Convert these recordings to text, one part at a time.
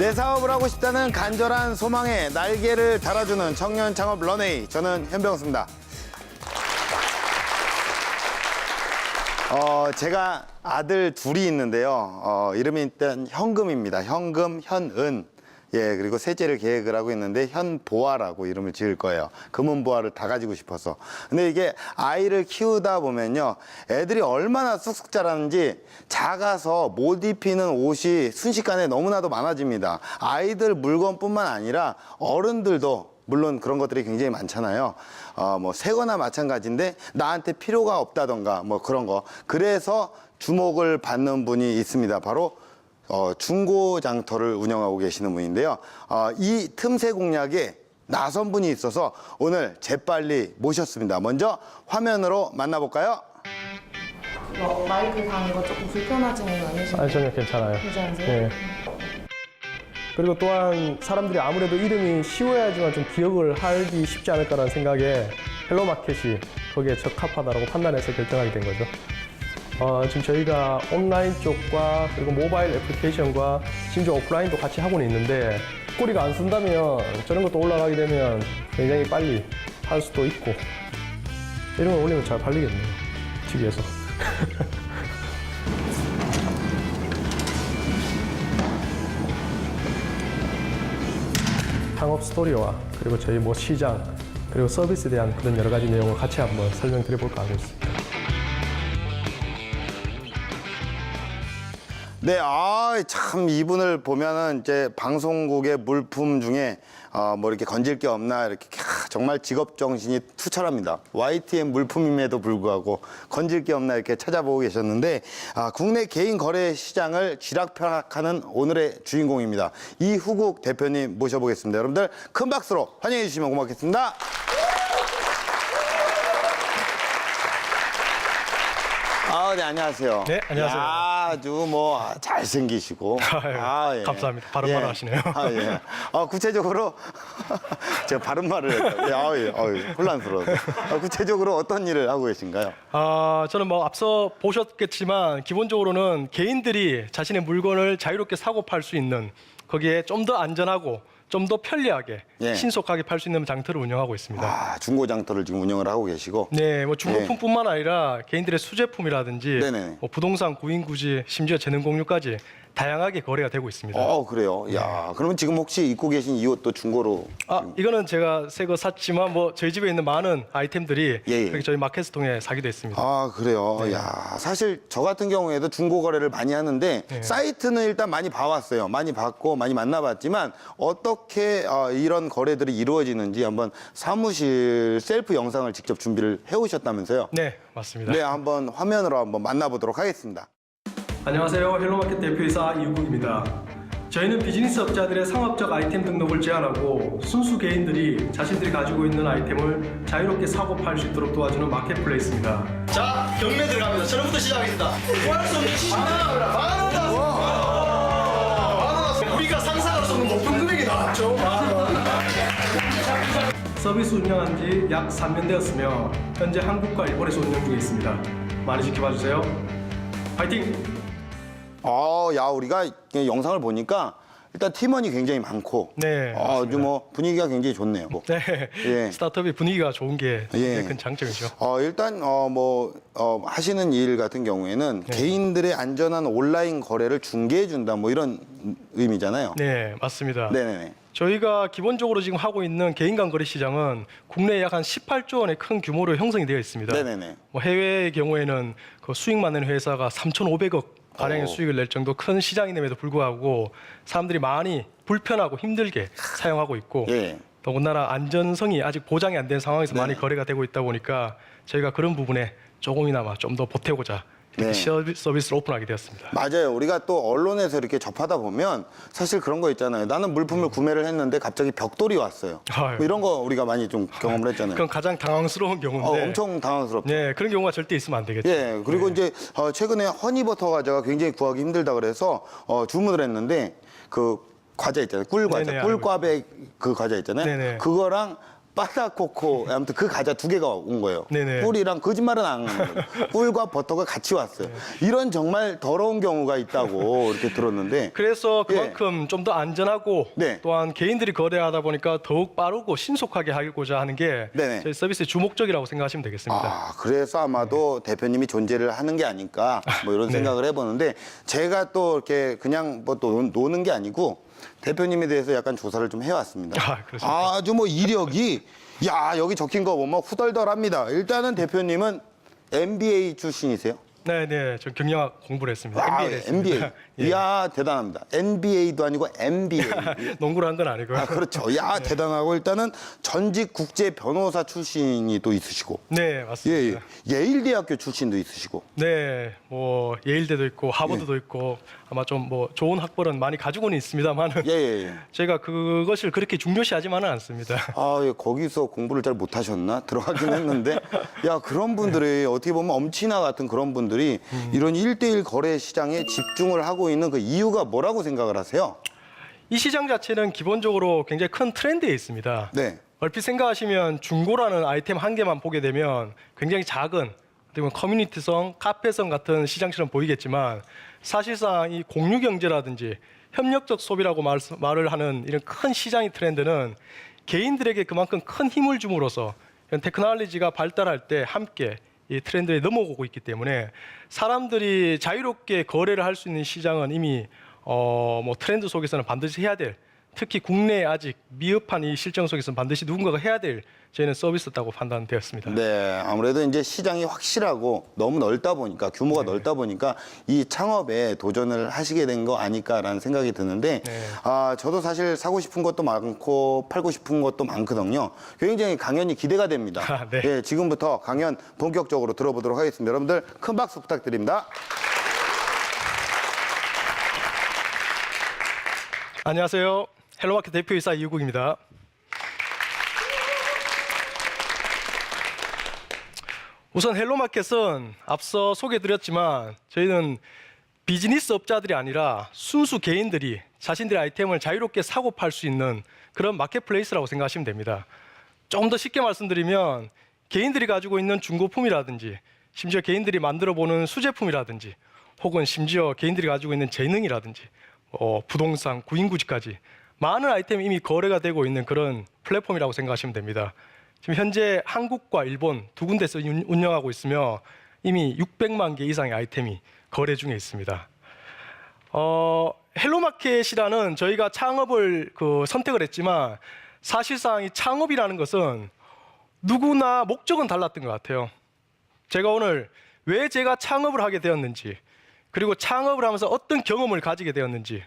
내 사업을 하고 싶다는 간절한 소망에 날개를 달아주는 청년 창업 런웨이. 저는 현병수입니다. 제가 아들 둘이 있는데요. 이름이 일단 현금입니다. 현금, 현은. 예, 그리고 셋째를 계획을 하고 있는데 현보아라고 이름을 지을 거예요. 금은보아를 다 가지고 싶어서. 근데 이게 아이를 키우다 보면요. 애들이 얼마나 쑥쑥 자라는지 작아서 못 입히는 옷이 순식간에 너무나도 많아집니다. 아이들 물건뿐만 아니라 어른들도 물론 그런 것들이 굉장히 많잖아요. 뭐 새거나 마찬가지인데 나한테 필요가 없다던가 뭐 그런 거. 그래서 주목을 받는 분이 있습니다. 바로 중고장터를 운영하고 계시는 분인데요. 이 틈새 공략에 나선 분이 있어서 오늘 재빨리 모셨습니다. 먼저 화면으로 만나볼까요? 마이크 가는 거 조금 불편하지는 않으신가요? 아니, 전혀 괜찮아요. 괜찮으세요? 네. 그리고 또한 사람들이 아무래도 이름이 쉬워야지만 좀 기억을 하기 쉽지 않을까라는 생각에 헬로마켓이 거기에 적합하다고 판단해서 결정하게 된 거죠. 지금 저희가 온라인 쪽과 그리고 모바일 애플리케이션과 심지어 오프라인도 같이 하고는 있는데 꼬리가 안 쓴다면 저런 것도 올라가게 되면 굉장히 빨리 할 수도 있고 이런 걸 올리면 잘 팔리겠네요. TV에서. 창업 스토리와 그리고 저희 뭐 시장 그리고 서비스에 대한 그런 여러 가지 내용을 같이 한번 설명드려볼까 하고 있습니다. 네, 참 이분을 보면은 이제 방송국의 물품 중에 뭐 이렇게 건질 게 없나 이렇게 정말 직업 정신이 투철합니다. YTN 물품임에도 불구하고 건질 게 없나 이렇게 찾아보고 계셨는데 국내 개인 거래 시장을 쥐락펴락하는 오늘의 주인공입니다. 이후국 대표님 모셔보겠습니다. 여러분들 큰 박수로 환영해 주시면 고맙겠습니다. 네, 안녕하세요. 네, 안녕하세요. 야, 아주 뭐 잘생기시고. 예. 감사합니다. 바른말 하시네요. 예. 구체적으로 제가 바른말을 했어요. 예, 혼란스러워서. 구체적으로 어떤 일을 하고 계신가요? 저는 뭐 앞서 보셨겠지만 기본적으로는 개인들이 자신의 물건을 자유롭게 사고 팔 수 있는 거기에 좀 더 안전하고 좀 더 편리하게 예. 신속하게 팔 수 있는 장터를 운영하고 있습니다. 중고장터를 지금 운영을 하고 계시고. 네, 뭐 중고품뿐만 아니라 개인들의 수제품이라든지 네네. 뭐 부동산, 구인구지, 심지어 재능 공유까지 다양하게 거래가 되고 있습니다. 그래요. 야, 그러면 지금 혹시 입고 계신 이 옷도 중고로? 이거는 제가 새 거 샀지만 뭐 저희 집에 있는 많은 아이템들이 예. 여기 저희 마켓을 통해 사기도 했습니다. 그래요. 네. 야, 사실 저 같은 경우에도 중고 거래를 많이 하는데 네. 사이트는 일단 많이 봐왔어요. 많이 봤고 많이 만나봤지만 어떻게 이런 거래들이 이루어지는지 한번 사무실 셀프 영상을 직접 준비를 해오셨다면서요? 네, 맞습니다. 네, 한번 화면으로 한번 만나보도록 하겠습니다. 안녕하세요. 헬로마켓 대표이사 이우국입니다. 저희는 비즈니스 업자들의 상업적 아이템 등록을 제한하고 순수 개인들이 자신들이 가지고 있는 아이템을 자유롭게 사고 팔 수 있도록 도와주는 마켓플레이스입니다. 자, 경매 들어갑니다. 저녁부터 시작하겠습니다. 구할 수 없는 70만 원! 만 원! 우리가 상상할 수 없는 높은 금액이 나왔죠. 서비스 운영한 지 약 3년 되었으며 현재 한국과 일본에서 운영 중에 있습니다. 많이 지켜봐 주세요. 파이팅! 야, 우리가 영상을 보니까 일단 팀원이 굉장히 많고. 네, 아주 뭐 분위기가 굉장히 좋네요. 네, 예. 스타트업의 분위기가 좋은 게 굉장히 큰 장점이죠. 일단 하시는 일 같은 경우에는 네. 개인들의 안전한 온라인 거래를 중개해 준다 뭐 이런 의미잖아요. 네, 맞습니다. 네네네. 저희가 기본적으로 지금 하고 있는 개인 간 거래 시장은 국내에 약 한 18조 원의 큰 규모로 형성이 되어 있습니다. 네네네. 뭐 해외의 경우에는 그 수익만 내는 회사가 3,500억 가량의 수익을 낼 정도 큰 시장임에도 불구하고 사람들이 많이 불편하고 힘들게 사용하고 있고 예. 더군다나 안전성이 아직 보장이 안 된 상황에서 많이 네. 거래가 되고 있다 보니까 저희가 그런 부분에 조금이나마 좀 더 보태고자 이렇게 네. 서비스를 오픈하게 되었습니다. 맞아요. 우리가 또 언론에서 이렇게 접하다 보면 사실 그런 거 있잖아요. 나는 물품을 구매를 했는데 갑자기 벽돌이 왔어요. 아유. 뭐 이런 거 우리가 많이 좀 경험을 했잖아요. 그건 가장 당황스러운 경우인데 엄청 당황스럽죠. 네, 그런 경우가 절대 있으면 안 되겠죠. 예, 그리고 네. 이제 최근에 허니버터 과자가 굉장히 구하기 힘들다 그래서 주문을 했는데 그 과자 있잖아요. 꿀 과자, 네네, 꿀꽈배 그 과자 있잖아요. 네네. 그거랑 바다코코 아무튼 그 과자 2개가 온 거예요. 네네. 꿀이랑 거짓말은 안 하는 거예요. 꿀과 버터가 같이 왔어요. 이런 정말 더러운 경우가 있다고 이렇게 들었는데 그래서 그만큼 좀 더 안전하고 네. 또한 개인들이 거래하다 보니까 더욱 빠르고 신속하게 하고자 하는 게 네네. 저희 서비스의 주목적이라고 생각하시면 되겠습니다. 아, 그래서 아마도 대표님이 존재를 하는 게 아닐까 뭐 이런 네. 생각을 해보는데 제가 또 이렇게 그냥 뭐 또 노는 게 아니고 대표님에 대해서 약간 조사를 좀 해왔습니다. 아, 그렇습니까? 아주 뭐 이력이 야 여기 적힌 거 보면 후덜덜합니다. 일단은 대표님은 MBA 출신이세요? 네네, 저 경영학 공부를 했습니다. 아, MBA를 했습니다. MBA. 예. 이야 대단합니다. NBA도 아니고 MBA. 농구를 한 건 아니고요. 아 그렇죠. 야 대단하고 일단은 전직 국제 변호사 출신이 또 있으시고. 네, 맞습니다. 예일대학교 출신도 있으시고. 네, 뭐 예일대도 있고 하버드도 있고 아마 좀 뭐 좋은 학벌은 많이 가지고는 있습니다만은 예. 제가 그것을 그렇게 중요시하지만은 않습니다. 아, 예, 거기서 공부를 잘 못하셨나? 들어가긴 했는데. 야, 그런 분들이 어떻게 보면 엄친아 같은 그런 분들이 이런 1대1 거래 시장에 집중을 하고 있는 그 이유가 뭐라고 생각을 하세요? 이 시장 자체는 기본적으로 굉장히 큰 트렌드에 있습니다. 네. 얼핏 생각하시면 중고라는 아이템 한 개만 보게 되면 굉장히 작은 어떻게 보면 커뮤니티성, 카페성 같은 시장처럼 보이겠지만 사실상 이 공유 경제라든지 협력적 소비라고 말을 하는 이런 큰 시장의 트렌드는 개인들에게 그만큼 큰 힘을 줌으로써 이런 테크놀로지가 발달할 때 함께 이 트렌드에 넘어오고 있기 때문에 사람들이 자유롭게 거래를 할 수 있는 시장은 이미 뭐 트렌드 속에서는 반드시 해야 될, 특히 국내에 아직 미흡한 이 실정 속에서는 반드시 누군가가 해야 될 저희는 서비스다고 판단되었습니다. 네, 아무래도 이제 시장이 확실하고 너무 넓다 보니까 규모가 넓다 보니까 이 창업에 도전을 하시게 된 거 아닐까라는 생각이 드는데 아, 저도 사실 사고 싶은 것도 많고 팔고 싶은 것도 많거든요. 굉장히 강연이 기대가 됩니다. 아, 네. 예, 지금부터 강연 본격적으로 들어보도록 하겠습니다. 여러분들 큰 박수 부탁드립니다. 안녕하세요. 헬로마켓 대표이사 이우국입니다. 우선 헬로마켓은 앞서 소개드렸지만 저희는 비즈니스 업자들이 아니라 순수 개인들이 자신들의 아이템을 자유롭게 사고 팔 수 있는 그런 마켓플레이스라고 생각하시면 됩니다. 좀 더 쉽게 말씀드리면 개인들이 가지고 있는 중고품이라든지 심지어 개인들이 만들어보는 수제품이라든지 혹은 심지어 개인들이 가지고 있는 재능이라든지 부동산, 구인구지까지 많은 아이템이 이미 거래가 되고 있는 그런 플랫폼이라고 생각하시면 됩니다. 지금 현재 한국과 일본 2군데서 운영하고 있으며 이미 600만 개 이상의 아이템이 거래 중에 있습니다. 헬로마켓이라는 저희가 창업을 선택을 했지만 사실상 이 창업이라는 것은 누구나 목적은 달랐던 것 같아요. 제가 오늘 왜 제가 창업을 하게 되었는지, 그리고 창업을 하면서 어떤 경험을 가지게 되었는지,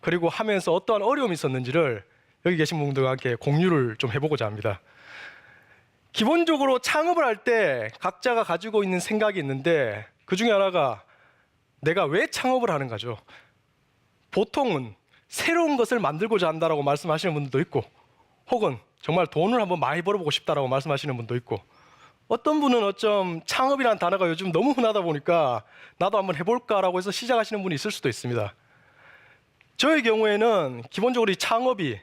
그리고 하면서 어떠한 어려움이 있었는지를 여기 계신 분들과 함께 공유를 좀 해보고자 합니다. 기본적으로 창업을 할 때 각자가 가지고 있는 생각이 있는데 그 중에 하나가 내가 왜 창업을 하는가죠. 보통은 새로운 것을 만들고자 한다라고 말씀하시는 분들도 있고 혹은 정말 돈을 한번 많이 벌어보고 싶다라고 말씀하시는 분도 있고 어떤 분은 어쩜 창업이라는 단어가 요즘 너무 흔하다 보니까 나도 한번 해볼까라고 해서 시작하시는 분이 있을 수도 있습니다. 저의 경우에는 기본적으로 이 창업이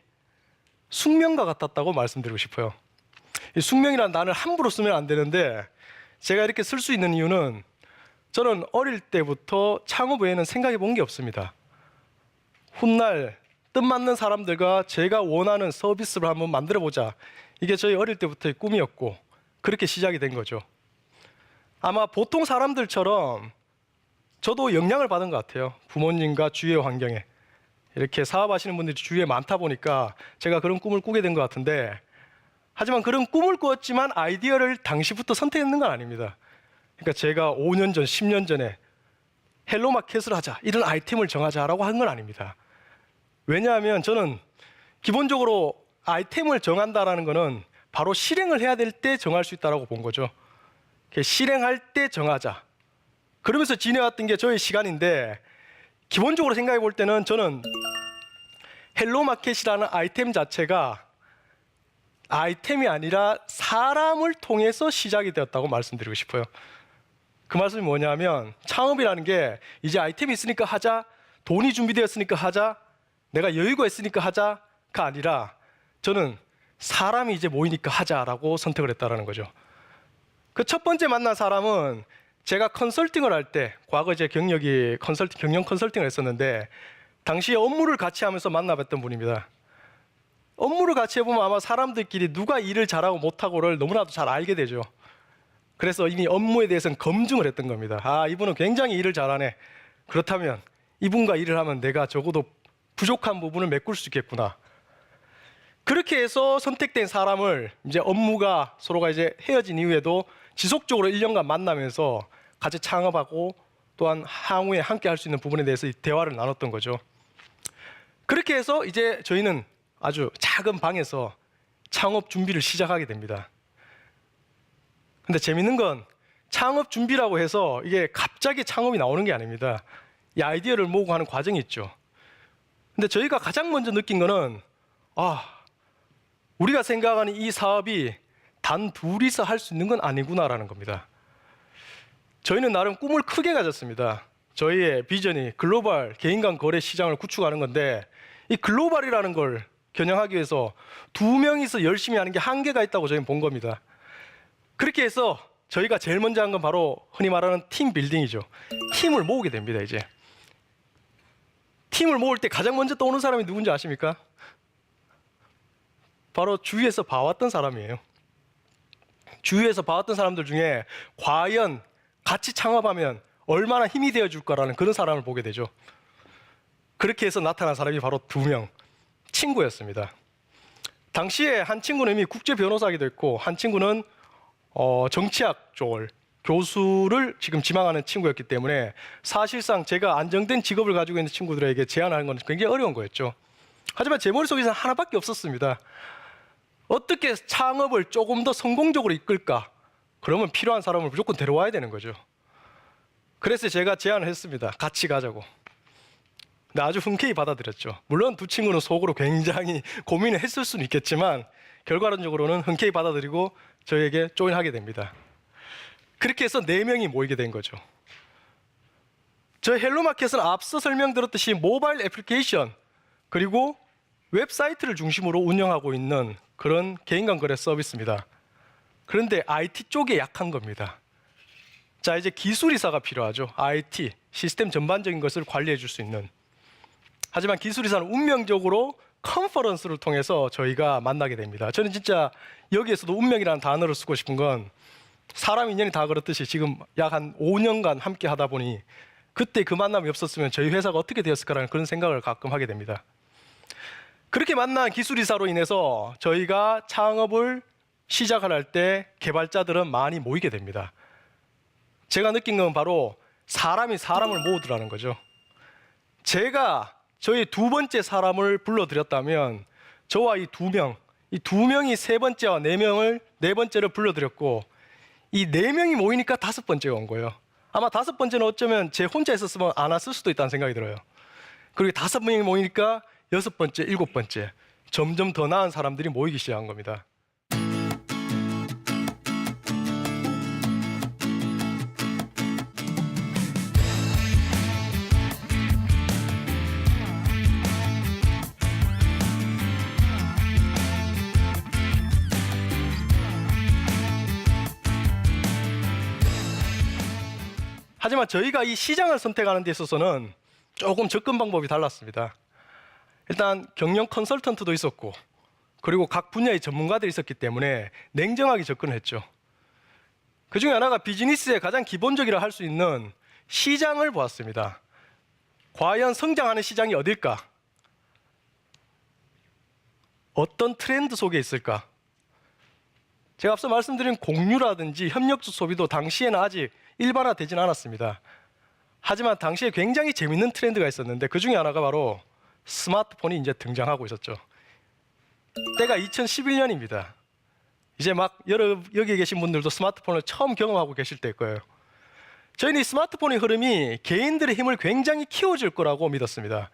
숙명과 같았다고 말씀드리고 싶어요. 이 숙명이라는 단어를 함부로 쓰면 안 되는데 제가 이렇게 쓸 수 있는 이유는 저는 어릴 때부터 창업 외에는 생각해 본 게 없습니다. 훗날 뜻맞는 사람들과 제가 원하는 서비스를 한번 만들어보자. 이게 저희 어릴 때부터의 꿈이었고 그렇게 시작이 된 거죠. 아마 보통 사람들처럼 저도 영향을 받은 것 같아요. 부모님과 주위의 환경에. 이렇게 사업하시는 분들이 주위에 많다 보니까 제가 그런 꿈을 꾸게 된 것 같은데 하지만 그런 꿈을 꾸었지만 아이디어를 당시부터 선택했는 건 아닙니다. 그러니까 제가 5년 전, 10년 전에 헬로마켓을 하자, 이런 아이템을 정하자라고 한 건 아닙니다. 왜냐하면 저는 기본적으로 아이템을 정한다라는 거는 바로 실행을 해야 될 때 정할 수 있다고 본 거죠. 실행할 때 정하자. 그러면서 지내왔던 게 저의 시간인데 기본적으로 생각해 볼 때는 저는 헬로마켓이라는 아이템 자체가 아이템이 아니라 사람을 통해서 시작이 되었다고 말씀드리고 싶어요. 그 말씀이 뭐냐면 창업이라는 게 이제 아이템이 있으니까 하자, 돈이 준비되었으니까 하자, 내가 여유가 있으니까 하자가 아니라 저는 사람이 이제 모이니까 하자라고 선택을 했다라는 거죠. 그 첫 번째 만난 사람은 제가 컨설팅을 할 때, 과거 제 경력이 경영 컨설팅을 했었는데 당시에 업무를 같이 하면서 만나뵀던 분입니다. 업무를 같이 해보면 아마 사람들끼리 누가 일을 잘하고 못하고를 너무나도 잘 알게 되죠. 그래서 이미 업무에 대해서는 검증을 했던 겁니다. 아, 이분은 굉장히 일을 잘하네. 그렇다면 이분과 일을 하면 내가 적어도 부족한 부분을 메꿀 수 있겠구나. 그렇게 해서 선택된 사람을 이제 업무가 서로가 이제 헤어진 이후에도 지속적으로 1년간 만나면서 같이 창업하고 또한 향후에 함께 할 수 있는 부분에 대해서 대화를 나눴던 거죠. 그렇게 해서 이제 저희는 아주 작은 방에서 창업 준비를 시작하게 됩니다. 근데 재밌는 건 창업 준비라고 해서 이게 갑자기 창업이 나오는 게 아닙니다. 이 아이디어를 모으고 하는 과정이 있죠. 근데 저희가 가장 먼저 느낀 거는 우리가 생각하는 이 사업이 단 둘이서 할 수 있는 건 아니구나라는 겁니다. 저희는 나름 꿈을 크게 가졌습니다. 저희의 비전이 글로벌 개인 간 거래 시장을 구축하는 건데 이 글로벌이라는 걸 겨냥하기 위해서 2명이서 열심히 하는 게 한계가 있다고 저희는 본 겁니다. 그렇게 해서 저희가 제일 먼저 한 건 바로 흔히 말하는 팀 빌딩이죠. 팀을 모으게 됩니다. 이제 팀을 모을 때 가장 먼저 떠오르는 사람이 누군지 아십니까? 바로 주위에서 봐왔던 사람이에요. 주위에서 봐왔던 사람들 중에 과연 같이 창업하면 얼마나 힘이 되어줄까라는 그런 사람을 보게 되죠. 그렇게 해서 나타난 사람이 바로 2명, 친구였습니다. 당시에 한 친구는 이미 국제 변호사이기도 했고 한 친구는 정치학 쪽을 교수를 지금 지망하는 친구였기 때문에 사실상 제가 안정된 직업을 가지고 있는 친구들에게 제안하는 건 굉장히 어려운 거였죠. 하지만 제 머릿속에서는 하나밖에 없었습니다. 어떻게 창업을 조금 더 성공적으로 이끌까? 그러면 필요한 사람을 무조건 데려와야 되는 거죠. 그래서 제가 제안을 했습니다. 같이 가자고. 근데 아주 흔쾌히 받아들였죠. 물론 2 친구는 속으로 굉장히 고민을 했을 수는 있겠지만 결과론적으로는 흔쾌히 받아들이고 저에게 조인하게 됩니다. 그렇게 해서 4명이 모이게 된 거죠. 저희 헬로마켓은 앞서 설명드렸듯이 모바일 애플리케이션 그리고 웹사이트를 중심으로 운영하고 있는 그런 개인간 거래 서비스입니다. 그런데 IT 쪽에 약한 겁니다. 자, 이제 기술이사가 필요하죠. IT, 시스템 전반적인 것을 관리해 줄 수 있는. 하지만 기술이사는 운명적으로 컨퍼런스를 통해서 저희가 만나게 됩니다. 저는 진짜 여기에서도 운명이라는 단어를 쓰고 싶은 건 사람 인연이 다 그렇듯이 지금 약 한 5년간 함께 하다 보니 그때 그 만남이 없었으면 저희 회사가 어떻게 되었을까라는 그런 생각을 가끔 하게 됩니다. 그렇게 만난 기술이사로 인해서 저희가 창업을 시작할 때 개발자들은 많이 모이게 됩니다. 제가 느낀 건 바로 사람이 사람을 모으더라는 거죠. 제가 저희 2번째 사람을 불러드렸다면 저와 이 2명, 이 2명이 3번째와 4명을 4번째를 불러드렸고 이 4명이 모이니까 5번째가 온 거예요. 아마 5번째는 어쩌면 제 혼자 있었으면 안 왔을 수도 있다는 생각이 들어요. 그리고 5명이 모이니까 6번째, 7번째 점점 더 나은 사람들이 모이기 시작한 겁니다. 하지만 저희가 이 시장을 선택하는 데 있어서는 조금 접근 방법이 달랐습니다. 일단 경영 컨설턴트도 있었고 그리고 각 분야의 전문가들이 있었기 때문에 냉정하게 접근을 했죠. 그 중에 하나가 비즈니스의 가장 기본적이라 할 수 있는 시장을 보았습니다. 과연 성장하는 시장이 어딜까? 어떤 트렌드 속에 있을까? 제가 앞서 말씀드린 공유라든지 협력주 소비도 당시에는 아직 일반화되진 않았습니다. 하지만 당시에 굉장히 재밌는 트렌드가 있었는데 그 중에 하나가 바로 스마트폰이 이제 등장하고 있었죠. 때가 2011년입니다. 이제 막 여기 계신 분들도 스마트폰을 처음 경험하고 계실 때일 거예요. 저희는 이 스마트폰의 흐름이 개인들의 힘을 굉장히 키워줄 거라고 믿었습니다.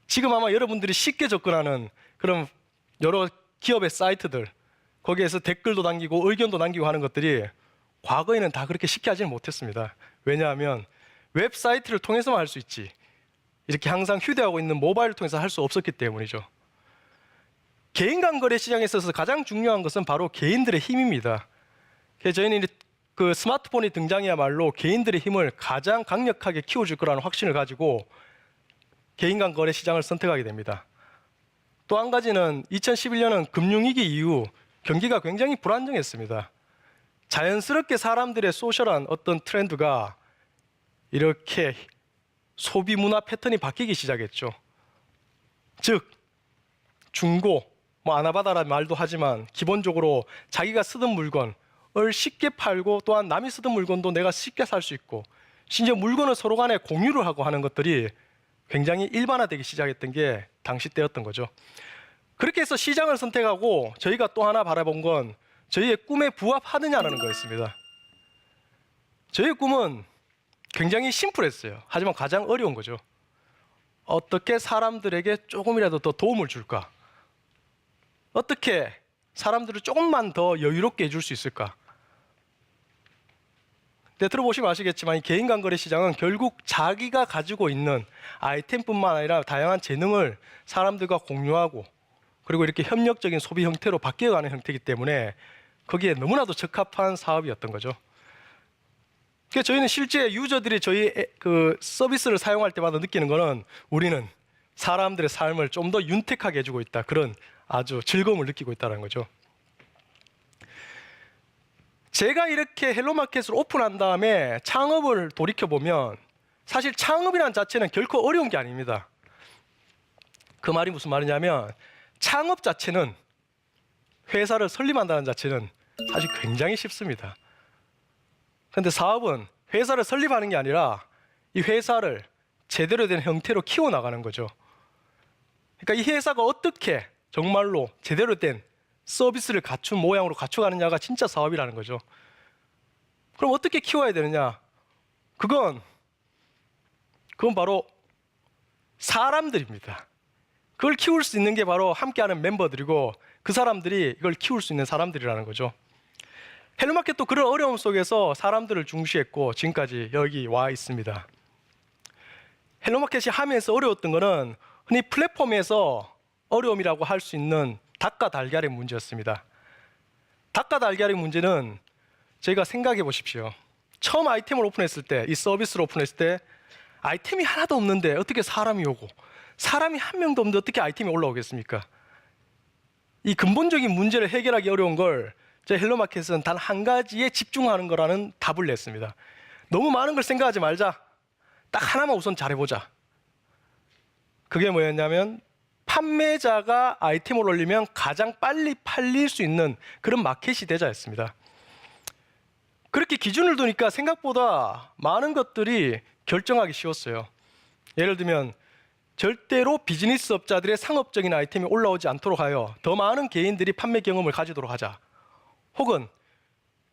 지금 아마 여러분들이 쉽게 접근하는 그런 여러 기업의 사이트들, 거기에서 댓글도 남기고 의견도 남기고 하는 것들이 과거에는 다 그렇게 쉽게 하지는 못했습니다. 왜냐하면 웹사이트를 통해서만 할 수 있지 이렇게 항상 휴대하고 있는 모바일을 통해서 할 수 없었기 때문이죠. 개인 간 거래 시장에 있어서 가장 중요한 것은 바로 개인들의 힘입니다. 그래서 저희는 그 스마트폰이 등장이야말로 개인들의 힘을 가장 강력하게 키워줄 거라는 확신을 가지고 개인 간 거래 시장을 선택하게 됩니다. 또 한 가지는 2011년은 금융위기 이후 경기가 굉장히 불안정했습니다. 자연스럽게 사람들의 소셜한 어떤 트렌드가 이렇게 소비 문화 패턴이 바뀌기 시작했죠. 즉, 중고, 아나바다라는 말도 하지만 기본적으로 자기가 쓰던 물건을 쉽게 팔고 또한 남이 쓰던 물건도 내가 쉽게 살 수 있고 심지어 물건을 서로 간에 공유를 하고 하는 것들이 굉장히 일반화되기 시작했던 게 당시 때였던 거죠. 그렇게 해서 시장을 선택하고 저희가 또 하나 바라본 건 저희의 꿈에 부합하느냐라는 거였습니다. 저희의 꿈은 굉장히 심플했어요. 하지만 가장 어려운 거죠. 어떻게 사람들에게 조금이라도 더 도움을 줄까? 어떻게 사람들을 조금만 더 여유롭게 해줄 수 있을까? 근데 들어보시면 아시겠지만 이 개인 간 거래 시장은 결국 자기가 가지고 있는 아이템뿐만 아니라 다양한 재능을 사람들과 공유하고 그리고 이렇게 협력적인 소비 형태로 바뀌어가는 형태이기 때문에 거기에 너무나도 적합한 사업이었던 거죠. 그래서 저희는 실제 유저들이 저희 그 서비스를 사용할 때마다 느끼는 거는 우리는 사람들의 삶을 좀 더 윤택하게 해주고 있다. 그런 아주 즐거움을 느끼고 있다는 거죠. 제가 이렇게 헬로마켓을 오픈한 다음에 창업을 돌이켜보면 사실 창업이라는 자체는 결코 어려운 게 아닙니다. 그 말이 무슨 말이냐면 창업 자체는 회사를 설립한다는 자체는 사실 굉장히 쉽습니다. 그런데 사업은 회사를 설립하는 게 아니라 이 회사를 제대로 된 형태로 키워나가는 거죠. 그러니까 이 회사가 어떻게 정말로 제대로 된 서비스를 갖춘 모양으로 갖춰가느냐가 진짜 사업이라는 거죠. 그럼 어떻게 키워야 되느냐? 그건 바로 사람들입니다. 그걸 키울 수 있는 게 바로 함께하는 멤버들이고 그 사람들이 이걸 키울 수 있는 사람들이라는 거죠. 헬로마켓도 그런 어려움 속에서 사람들을 중시했고 지금까지 여기 와 있습니다. 헬로마켓이 하면서 어려웠던 거는 흔히 플랫폼에서 어려움이라고 할 수 있는 닭과 달걀의 문제였습니다. 닭과 달걀의 문제는 저희가 생각해 보십시오. 처음 아이템을 오픈했을 때, 이 서비스를 오픈했을 때 아이템이 하나도 없는데 어떻게 사람이 오고 사람이 한 명도 없는데 어떻게 아이템이 올라오겠습니까? 이 근본적인 문제를 해결하기 어려운 걸 저희 헬로마켓은 단 한 가지에 집중하는 거라는 답을 냈습니다. 너무 많은 걸 생각하지 말자. 딱 하나만 우선 잘해보자. 그게 뭐였냐면 판매자가 아이템을 올리면 가장 빨리 팔릴 수 있는 그런 마켓이 되자였습니다. 그렇게 기준을 두니까 생각보다 많은 것들이 결정하기 쉬웠어요. 예를 들면 절대로 비즈니스 업자들의 상업적인 아이템이 올라오지 않도록 하여 더 많은 개인들이 판매 경험을 가지도록 하자. 혹은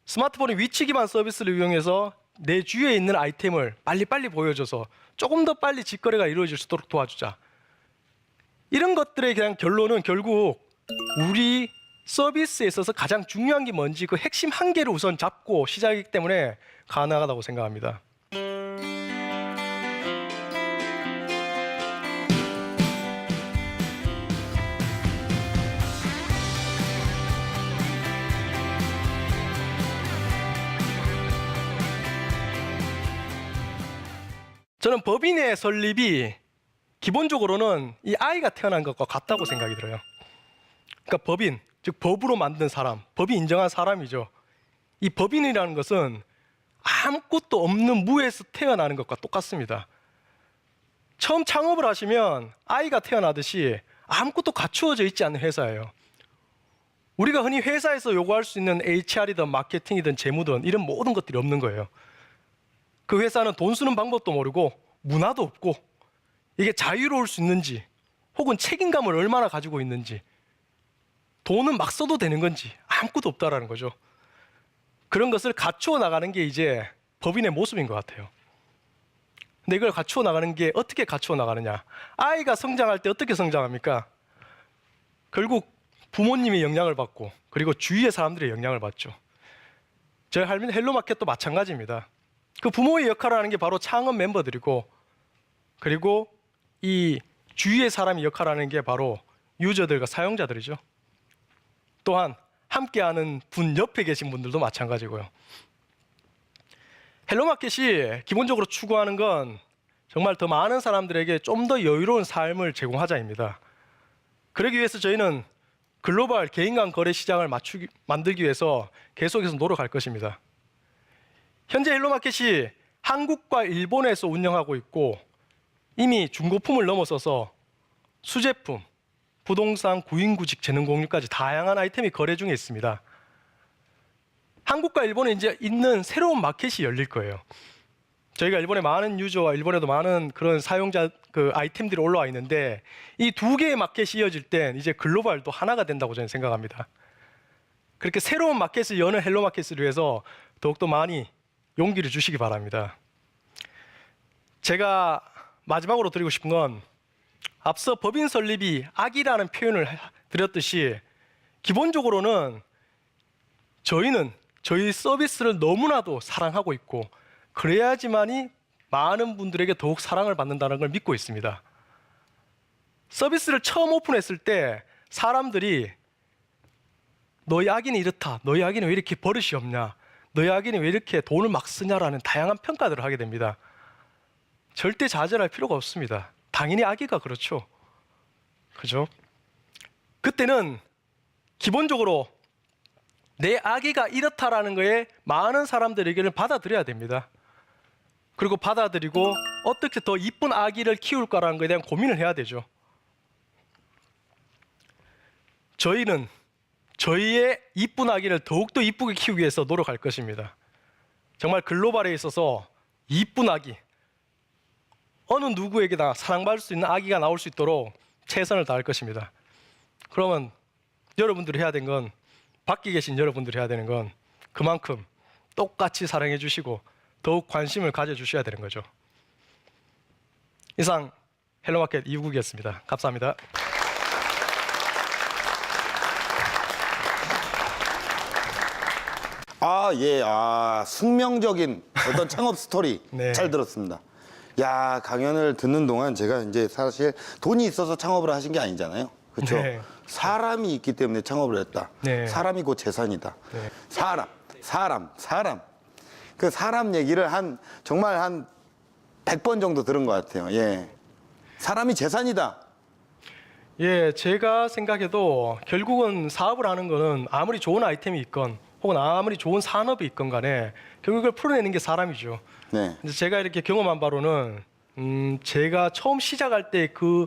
스마트폰의 위치 기반 서비스를 이용해서 내 주위에 있는 아이템을 빨리빨리 보여줘서 조금 더 빨리 직거래가 이루어질 수 있도록 도와주자. 이런 것들에 대한 결론은 결국 우리 서비스에 있어서 가장 중요한 게 뭔지 그 핵심 한계를 우선 잡고 시작이기 때문에 가능하다고 생각합니다. 저는 법인의 설립이 기본적으로는 이 아이가 태어난 것과 같다고 생각이 들어요. 그러니까 법인, 즉 법으로 만든 사람, 법이 인정한 사람이죠. 이 법인이라는 것은 아무것도 없는 무에서 태어나는 것과 똑같습니다. 처음 창업을 하시면 아이가 태어나듯이 아무것도 갖추어져 있지 않는 회사예요. 우리가 흔히 회사에서 요구할 수 있는 HR이든 마케팅이든 재무든 이런 모든 것들이 없는 거예요. 그 회사는 돈 쓰는 방법도 모르고 문화도 없고 이게 자유로울 수 있는지 혹은 책임감을 얼마나 가지고 있는지 돈은 막 써도 되는 건지 아무것도 없다라는 거죠. 그런 것을 갖추어 나가는 게 이제 법인의 모습인 것 같아요. 근데 이걸 갖추어 나가는 게 어떻게 갖추어 나가느냐? 아이가 성장할 때 어떻게 성장합니까? 결국 부모님의 영향을 받고 그리고 주위의 사람들의 영향을 받죠. 저희 헬로마켓도 마찬가지입니다. 그 부모의 역할을 하는 게 바로 창업 멤버들이고 그리고 이 주위의 사람이 역할을 하는 게 바로 유저들과 사용자들이죠. 또한 함께하는 분 옆에 계신 분들도 마찬가지고요. 헬로마켓이 기본적으로 추구하는 건 정말 더 많은 사람들에게 좀 더 여유로운 삶을 제공하자입니다. 그러기 위해서 저희는 글로벌 개인 간 거래 시장을 만들기 위해서 계속해서 노력할 것입니다. 현재 헬로마켓이 한국과 일본에서 운영하고 있고 이미 중고품을 넘어서서 수제품, 부동산, 구인구직, 재능공유까지 다양한 아이템이 거래 중에 있습니다. 한국과 일본에 이제 있는 새로운 마켓이 열릴 거예요. 저희가 일본에 많은 유저와 일본에도 많은 그런 사용자 그 아이템들이 올라와 있는데 이 두 개의 마켓이 이어질 땐 이제 글로벌도 하나가 된다고 저는 생각합니다. 그렇게 새로운 마켓을 여는 헬로마켓을 위해서 더욱더 많이 용기를 주시기 바랍니다. 제가 마지막으로 드리고 싶은 건 앞서 법인 설립이 악이라는 표현을 드렸듯이 기본적으로는 저희는 저희 서비스를 너무나도 사랑하고 있고 그래야지만이 많은 분들에게 더욱 사랑을 받는다는 걸 믿고 있습니다. 서비스를 처음 오픈했을 때 사람들이 너희 아기는 이렇다, 너희 아기는 왜 이렇게 버릇이 없냐, 너희 아기는 왜 이렇게 돈을 막 쓰냐라는 다양한 평가들을 하게 됩니다. 절대 좌절할 필요가 없습니다. 당연히 아기가 그렇죠. 그죠? 그때는 기본적으로 내 아기가 이렇다라는 거에 많은 사람들의 의견을 받아들여야 됩니다. 그리고 받아들이고 어떻게 더 이쁜 아기를 키울까라는 것에 대한 고민을 해야 되죠. 저희는 저희의 이쁜 아기를 더욱더 이쁘게 키우기 위해서 노력할 것입니다. 정말 글로벌에 있어서 이쁜 아기, 어느 누구에게나 사랑받을 수 있는 아기가 나올 수 있도록 최선을 다할 것입니다. 그러면 여러분들이 해야 되는 건, 밖에 계신 여러분들이 해야 되는 건 그만큼 똑같이 사랑해 주시고 더욱 관심을 가져주셔야 되는 거죠. 이상 헬로마켓 이우국이었습니다. 감사합니다. 숙명적인 어떤 창업 스토리 네. 잘 들었습니다. 야, 강연을 듣는 동안 제가 이제 사실 돈이 있어서 창업을 하신 게 아니잖아요. 그렇죠? 네. 사람이 있기 때문에 창업을 했다. 네. 사람이 곧 재산이다. 네. 사람. 그 사람 얘기를 정말 한 100번 정도 들은 것 같아요. 예. 사람이 재산이다. 예, 제가 생각해도 결국은 사업을 하는 거는 아무리 좋은 아이템이 있건 혹은 아무리 좋은 산업이 있건 간에 결국 이걸 풀어내는 게 사람이죠. 네. 근데 제가 이렇게 경험한 바로는 제가 처음 시작할 때 그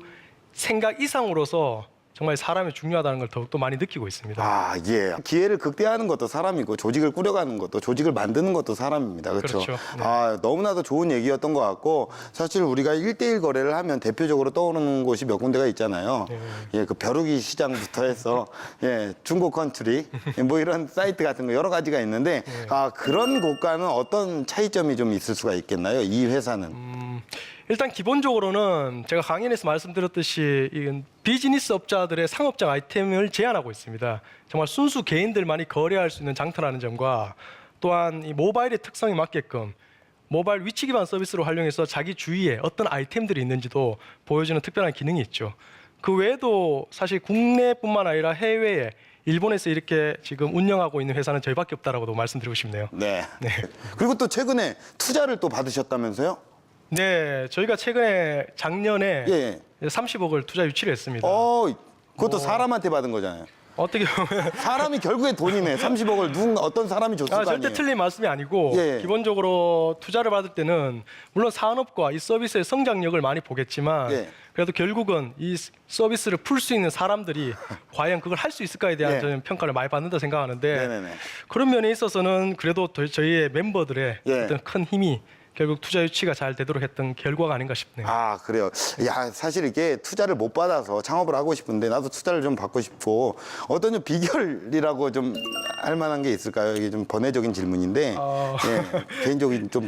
생각 이상으로서 정말 사람이 중요하다는 걸 더욱더 많이 느끼고 있습니다. 예. 기회를 극대화하는 것도 사람이고 조직을 꾸려가는 것도 조직을 만드는 것도 사람입니다. 그렇죠? 그렇죠. 네. 너무나도 좋은 얘기였던 것 같고 사실 우리가 1대1 거래를 하면 대표적으로 떠오르는 곳이 몇 군데가 있잖아요. 네. 예, 그 벼룩이 시장부터 해서 예, 중고 컨트리 뭐 이런 사이트 같은 거 여러 가지가 있는데 그런 곳과는 어떤 차이점이 좀 있을 수가 있겠나요? 이 회사는. 일단 기본적으로는 제가 강연에서 말씀드렸듯이 이 비즈니스 업자들의 상업적 아이템을 제한하고 있습니다. 정말 순수 개인들만이 거래할 수 있는 장터라는 점과 또한 이 모바일의 특성에 맞게끔 모바일 위치 기반 서비스로 활용해서 자기 주위에 어떤 아이템들이 있는지도 보여주는 특별한 기능이 있죠. 그 외에도 사실 국내뿐만 아니라 해외에 일본에서 이렇게 지금 운영하고 있는 회사는 저희밖에 없다라고도 말씀드리고 싶네요. 네. 그리고 또 최근에 투자를 또 받으셨다면서요? 네, 저희가 최근에 작년에 예. 30억을 투자 유치를 했습니다. 그것도 사람한테 받은 거잖아요. 어떻게 보면 사람이 결국에 돈이네. 30억을 어떤 사람이 줬을 거 아니에요. 절대 틀린 말씀이 아니고 예. 기본적으로 투자를 받을 때는 물론 산업과 이 서비스의 성장력을 많이 보겠지만 예. 그래도 결국은 이 서비스를 풀 수 있는 사람들이 과연 그걸 할 수 있을까에 대한 예. 저는 평가를 많이 받는다 생각하는데 네네네. 그런 면에 있어서는 그래도 저희의 멤버들의 예. 어떤 큰 힘이 결국 투자 유치가 잘 되도록 했던 결과가 아닌가 싶네요. 그래요. 야, 사실 이게 투자를 못 받아서 창업을 하고 싶은데 나도 투자를 좀 받고 싶고 어떤 좀 비결이라고 좀 할 만한 게 있을까요? 이게 좀 번외적인 질문인데 예, 개인적인 좀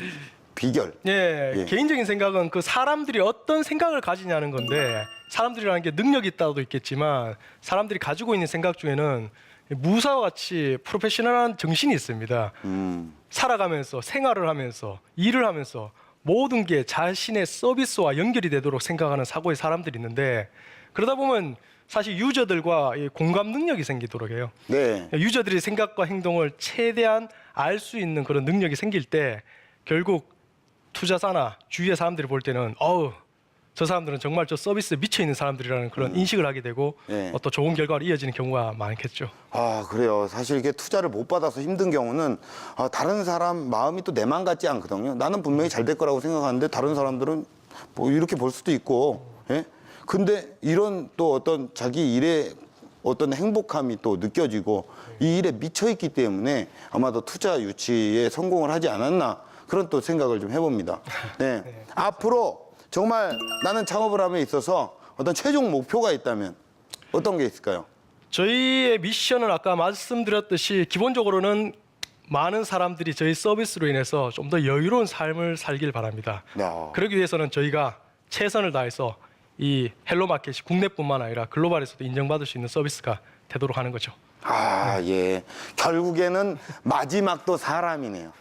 비결. 예, 개인적인 생각은 그 사람들이 어떤 생각을 가지냐는 건데 사람들이라는 게 능력이 있다도 있겠지만 사람들이 가지고 있는 생각 중에는 무사와 같이 프로페셔널한 정신이 있습니다. 살아가면서 생활을 하면서 일을 하면서 모든 게 자신의 서비스와 연결이 되도록 생각하는 사고의 사람들이 있는데 그러다 보면 사실 유저들과 이 공감 능력이 생기도록 해요. 네. 유저들의 생각과 행동을 최대한 알 수 있는 그런 능력이 생길 때 결국 투자사나 주위의 사람들이 볼 때는 저 사람들은 정말 저 서비스에 미쳐 있는 사람들이라는 그런 인식을 하게 되고 네. 또 좋은 결과로 이어지는 경우가 많겠죠. 아, 그래요. 사실 이게 투자를 못 받아서 힘든 경우는 다른 사람 마음이 또 내 맘 같지 않거든요. 나는 분명히 잘 될 거라고 생각하는데 다른 사람들은 뭐 이렇게 볼 수도 있고, 예? 근데 이런 또 어떤 자기 일에 어떤 행복함이 또 느껴지고 이 일에 미쳐 있기 때문에 아마도 투자 유치에 성공을 하지 않았나 그런 또 생각을 좀 해봅니다. 네. 앞으로 정말 나는 창업을 함에 있어서 어떤 최종 목표가 있다면 어떤 게 있을까요? 저희의 미션은 아까 말씀드렸듯이 기본적으로는 많은 사람들이 저희 서비스로 인해서 좀 더 여유로운 삶을 살길 바랍니다. 야. 그러기 위해서는 저희가 최선을 다해서 이 헬로마켓이 국내뿐만 아니라 글로벌에서도 인정받을 수 있는 서비스가 되도록 하는 거죠. 아, 예. 결국에는 마지막도 사람이네요.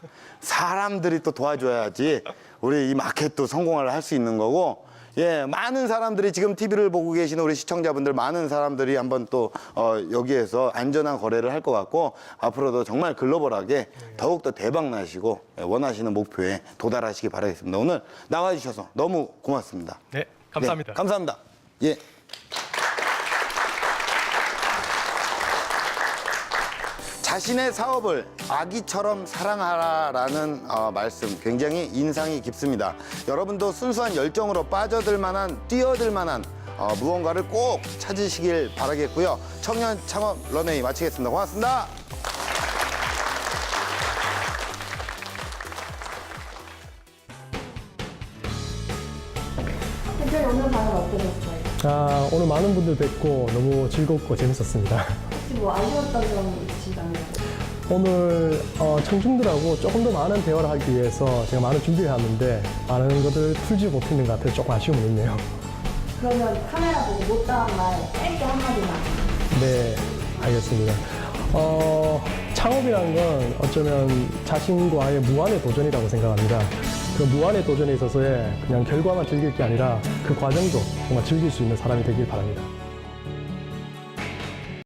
사람들이 또 도와줘야지 우리 이 마켓도 성공을 할 수 있는 거고, 예, 많은 사람들이 지금 TV를 보고 계시는 우리 시청자분들 많은 사람들이 한번 또 여기에서 안전한 거래를 할 것 같고 앞으로도 정말 글로벌하게 더욱더 대박 나시고 원하시는 목표에 도달하시기 바라겠습니다. 오늘 나와주셔서 너무 고맙습니다. 네, 감사합니다. 네, 감사합니다. 예. 자신의 사업을 아기처럼 사랑하라라는 말씀 굉장히 인상이 깊습니다. 여러분도 순수한 열정으로 빠져들 만한, 뛰어들 만한 무언가를 꼭 찾으시길 바라겠고요. 청년 창업 런웨이 마치겠습니다. 고맙습니다. 대표님 오늘 방은 어떠셨어요? 오늘 많은 분들 뵙고 너무 즐겁고 재밌었습니다. 혹시 뭐 아쉬웠던 점 있으시다면? 오늘 청중들하고 조금 더 많은 대화를 하기 위해서 제가 많은 준비를 했는데 많은 것을 풀지 못했는 것 같아서 조금 아쉬움은 있네요. 그러면 카메라 보고 못다한 말 짧게 한마디만. 네, 알겠습니다. 창업이라는 건 어쩌면 자신과의 무한의 도전이라고 생각합니다. 그 무한의 도전에 있어서의 그냥 결과만 즐길 게 아니라 그 과정도 정말 즐길 수 있는 사람이 되길 바랍니다.